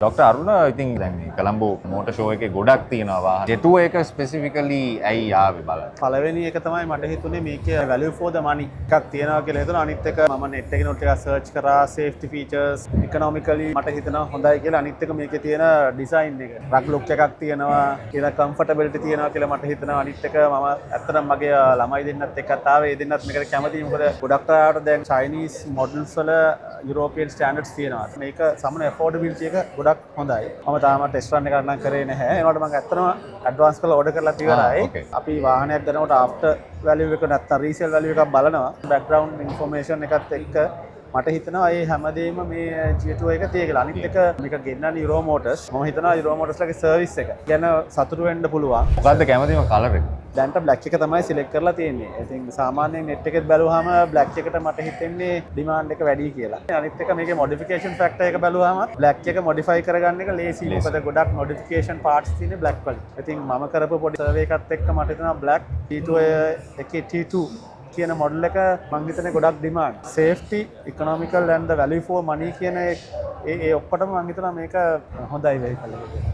Doctor අරුණ ඉතින් දැන් මේ කොළඹ මෝටර් ෂෝ එකේ ගොඩක් තියෙනවා. ජෙටුව එක ස්පෙસિෆිකලි ඇයි ආවේ බලන්න. පළවෙනි එක තමයි මට හිතුනේ මේකේ value for the money එකක් තියෙනවා කියලා හිතුණා. අනිත් එක මම net එකේ note එක search කරා safety features economically මට හිතෙනවා හොඳයි කියලා. අනිත් එක මේකේ තියෙන design එක. රක් look එකක් තියෙනවා. කියලා comfortability තියෙනවා කියලා මට හිතෙනවා. අනිත් එක මම ඇත්තටම මගේ ළමයි දෙන්නත් එක්කත් ආවේ. ඒ දෙන්නත් මේකට කැමතියි. මොකද ගොඩක් අයට දැන් Chinese models වල European standards තියෙනවා. මේක සමන affordability එක ගොඩක් හොඳයි. මම තාමත් ටෙස්ට් රන් එකක් නම් කරේ නැහැ. ඒනකොට මම ඇත්තටම ඇඩ්වාන්ස් කරලා ඕඩර් කරලා ඉවරයි. අපි වාහනයක් ගන්නකොට after value එක නැත්තම් resale value එකක් බලනවා. background information එකත් එක්ක මට හිතනවා මේ හැමදේම මේ G2 එක තියෙ කියලා. අනිත් එක මේක ගෙන්නන Euro Motors. මම හිතනවා Euro Motors ලගේ සර්විස් එක ගැන සතුටු වෙන්න පුළුවන්. මොකද්ද කැමතිම කලර් එක? දැන්ට බ්ලැක් එක තමයි සිලෙක්ට් කරලා තියෙන්නේ. ඉතින් සාමාන්‍යයෙන් net එකෙත් බැලුවාම බ්ලැක් එකට මට හිතෙන්නේ ඩිමාන්ඩ් එක වැඩි කියලා. අනිත් එක මේකේ මොඩිෆිකේෂන් ෆැක්ටර් එක බැලුවාම බ්ලැක් එක මොඩිෆයි කරගන්න එක ලේසි. මොකද ගොඩක් මොඩිෆිකේෂන් පාර්ට්ස් තියෙන්නේ බ්ලැක් වලින්. ඉතින් මම කරපු පොඩි සර්වේ එකත් එක්ක මට හිතෙනවා බ්ලැක් T2 එකේ T2 කියන මොඩල් එක මං හිතන්නේ ගොඩක් demand. Safety, economical and the value for money කියන ඒ ඔක්කොටම මං හිතනවා මේක හොඳයි වෙයි කියලා.